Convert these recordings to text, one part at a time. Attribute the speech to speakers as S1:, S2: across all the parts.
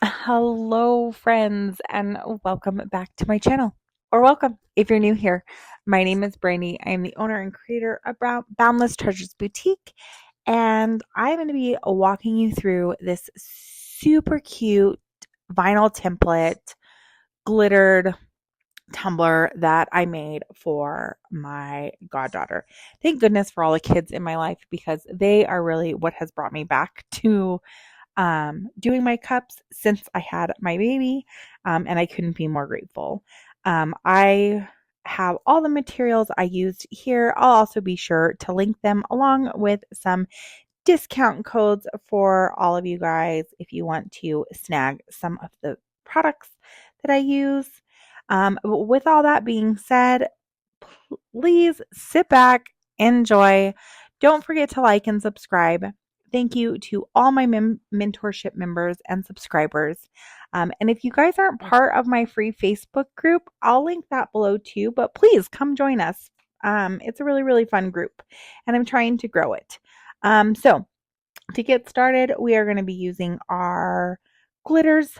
S1: Hello, friends, and welcome back to my channel. Or welcome if you're new here. My name is Brandy. I am the owner and creator of Boundless Treasures Boutique, and I'm going to be walking you through this super cute vinyl template glittered tumbler that I made for my goddaughter. Thank goodness for all the kids in my life because they are really what has brought me back to doing my cups since I had my baby, and I couldn't be more grateful. I have all the materials I used here. I'll also be sure to link them along with some discount codes for all of you guys if you want to snag some of the products that I use. With all that being said, please sit back, enjoy. Don't forget to like and subscribe. Thank you to all my mentorship members and subscribers. And if you guys aren't part of my free Facebook group, I'll link that below too. But please come join us. It's a really, really fun group, and I'm trying to grow it. So to get started, we are going to be using our glitters.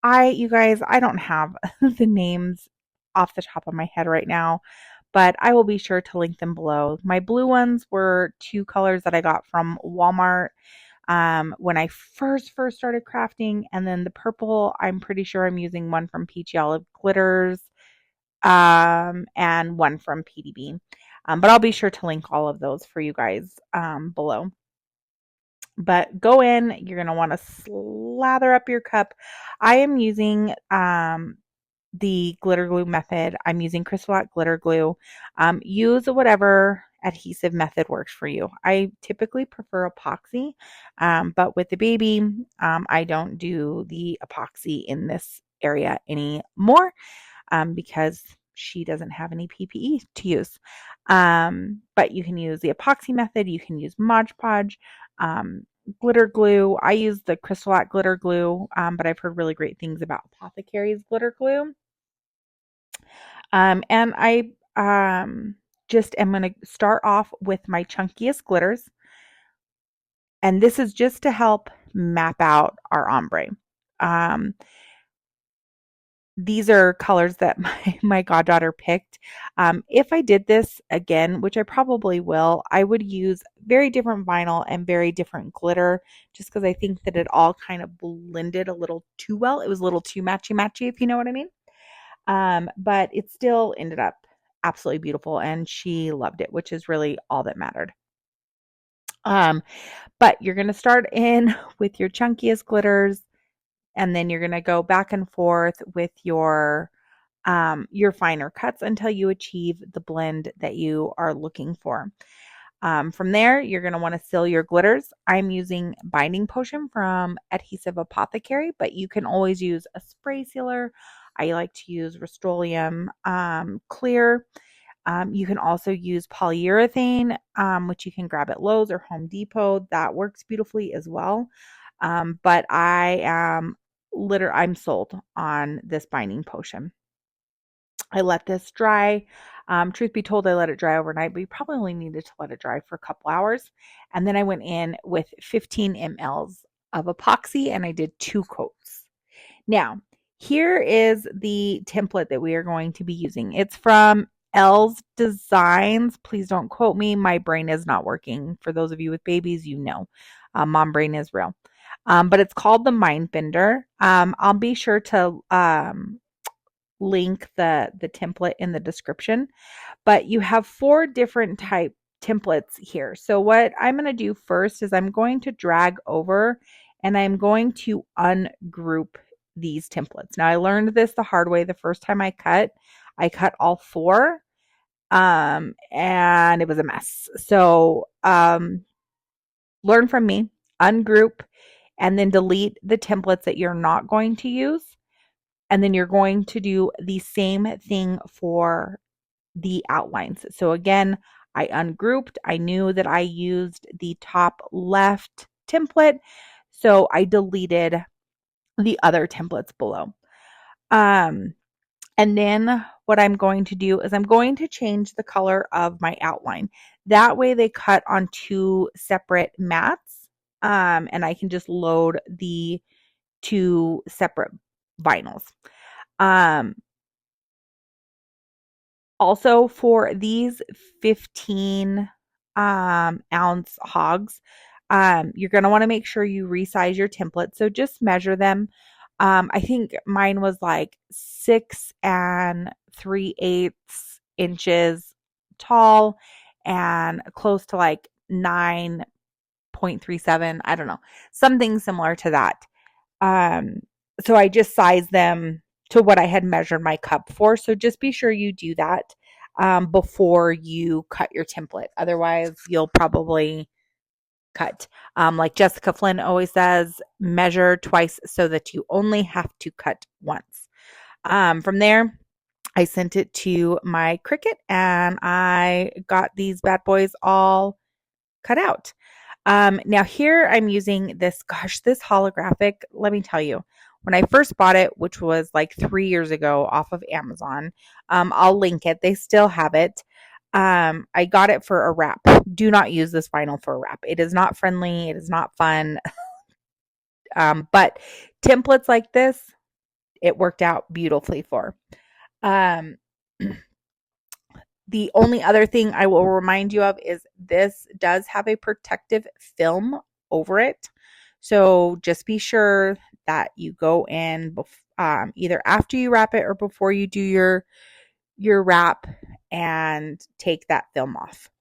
S1: You guys, I don't have the names off the top of my head right now, but I will be sure to link them below. My blue ones were two colors that I got from Walmart when I first started crafting, and then the purple, I'm pretty sure I'm using one from Peachy Olive Glitters and one from PDB. But I'll be sure to link all of those for you guys below. But go in, you're going to want to slather up your cup. I am using the glitter glue method. I'm using Crystal glitter glue. Use whatever adhesive method works for you. I typically prefer epoxy, but with the baby, I don't do the epoxy in this area anymore because she doesn't have any PPE to use. But you can use the epoxy method. You can use Mod Podge, glitter glue. I use the Crystal glitter glue, but I've heard really great things about Apothecary's glitter glue. And I just am going to start off with my chunkiest glitters. And this is just to help map out our ombre. Um, these are colors that my goddaughter picked. If I did this again, which I probably will, I would use very different vinyl and very different glitter just because I think that it all kind of blended a little too well. It was a little too matchy, if you know what I mean. But it still ended up absolutely beautiful and she loved it, which is really all that mattered. But you're going to start in with your chunkiest glitters and then you're going to go back and forth with your finer cuts until you achieve the blend that you are looking for. From there, you're going to want to seal your glitters. I'm using binding potion from Adhesive Apothecary, but you can always use a spray sealer. I like to use Restolium clear. You can also use polyurethane, which you can grab at Lowe's or Home Depot. That works beautifully as well. But I'm sold on this binding potion. I let this dry. Truth be told, I let it dry overnight, but you probably only needed to let it dry for a couple hours. And then I went in with 15 mLs of epoxy and I did 2 coats. Now, here is the template that we are going to be using. It's from L's Designs. Please don't quote me. My brain is not working. For those of you with babies, you know, mom brain is real. But it's called the Mind Bender. I'll be sure to link the template in the description, but you have 4 different type templates here. So what I'm going to do first is I'm going to drag over and I'm going to ungroup these templates. Now I learned this the hard way the first time I cut all 4 and it was a mess. So learn from me, ungroup, and then delete the templates that you're not going to use. And then you're going to do the same thing for the outlines. So again, I ungrouped. I knew that I used the top left template, so I deleted the other templates below. And then what I'm going to do is I'm going to change the color of my outline. That way they cut on 2 separate mats, and I can just load the two separate vinyls. Um, Also, for these 15 ounce hogs, you're going to want to make sure you resize your template. So just measure them. I think mine was like 6 3/8 inches tall and close to like 9.37. I don't know, something similar to that. So I just sized them to what I had measured my cup for. So just be sure you do that before you cut your template. Otherwise, you'll probably cut. Like Jessica Flynn always says, measure twice so that you only have to cut once. From there, I sent it to my Cricut and I got these bad boys all cut out. Now here I'm using this holographic, let me tell you, when I first bought it, which was like 3 years ago off of Amazon, I'll link it. They still have it. I got it for a wrap. Do not use this vinyl for a wrap. It is not friendly. It is not fun. But templates like this, it worked out beautifully for. Um, The only other thing I will remind you of is this does have a protective film over it. So just be sure that you go in either after you wrap it or before you do your wrap and take that film off.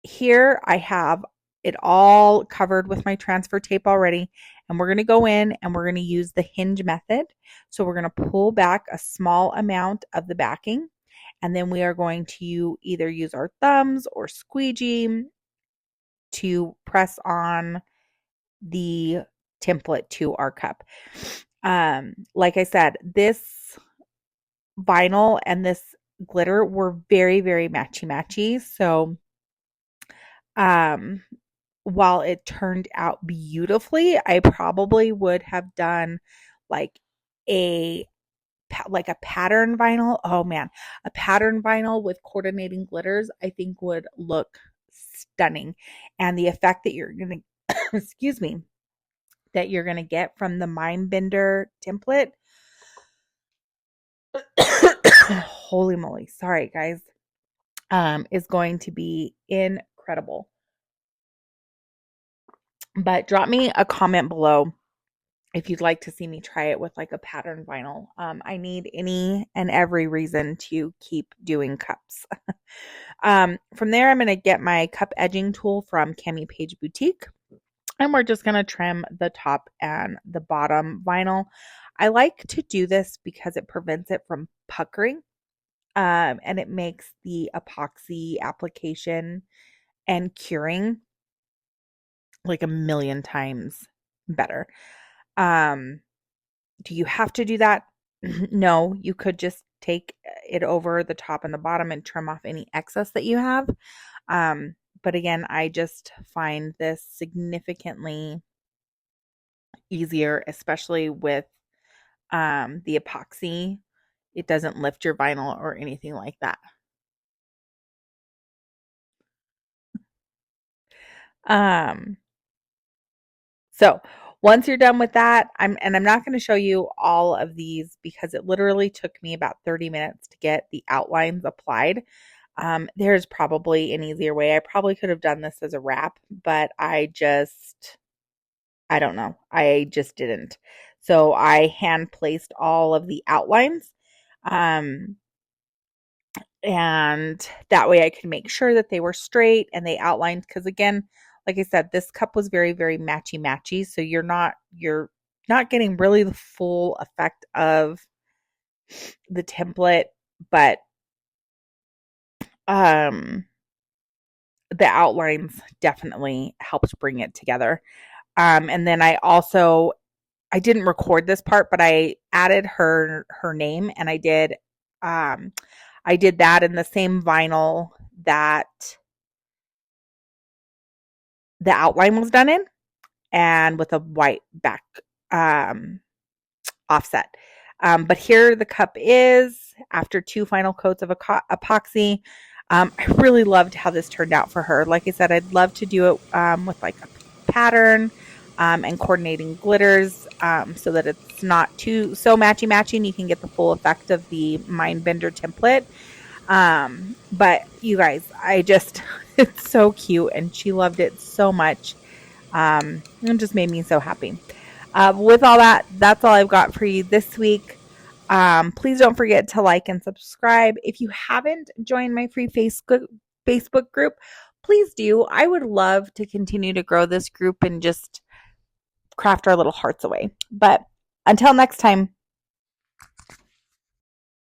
S1: Here I have it all covered with my transfer tape already, and we're going to go in and we're going to use the hinge method. So we're going to pull back a small amount of the backing. And then we are going to either use our thumbs or squeegee to press on the template to our cup. Like I said, this vinyl and this glitter were very, very matchy-matchy. So while it turned out beautifully, I probably would have done like a pattern vinyl. Oh man, a pattern vinyl with coordinating glitters, I think would look stunning. And the effect that you're going to, excuse me, that you're going to get from the Mind Bender template. Holy moly. Sorry, guys. Is going to be incredible. But drop me a comment below if you'd like to see me try it with like a pattern vinyl. I need any and every reason to keep doing cups. From there, I'm going to get my cup edging tool from Cami Page Boutique. And we're just going to trim the top and the bottom vinyl. I like to do this because it prevents it from puckering. And it makes the epoxy application and curing like a million times better. Do you have to do that? No, you could just take it over the top and the bottom and trim off any excess that you have. But again, I just find this significantly easier, especially with the epoxy. It doesn't lift your vinyl or anything like that. So once you're done with that, I'm not going to show you all of these because it literally took me about 30 minutes to get the outlines applied. There's probably an easier way. I probably could have done this as a wrap, but I don't know. I just didn't. So I hand placed all of the outlines. And that way I could make sure that they were straight and they outlined. Because again, like I said, this cup was very, very matchy-matchy. So you're not getting really the full effect of the template, but the outlines definitely helped bring it together. And then I didn't record this part, but I added her name, and I did that in the same vinyl that the outline was done in, and with a white back offset. But here the cup is after 2 final coats of epoxy. I really loved how this turned out for her. Like I said, I'd love to do it with like a pattern. and coordinating glitters so that it's not so matchy and you can get the full effect of the Mindbender template. But you guys, it's so cute and she loved it so much. It just made me so happy. With all that, that's all I've got for you this week. Please don't forget to like and subscribe. If you haven't joined my free Facebook group, please do. I would love to continue to grow this group and just craft our little hearts away. But until next time,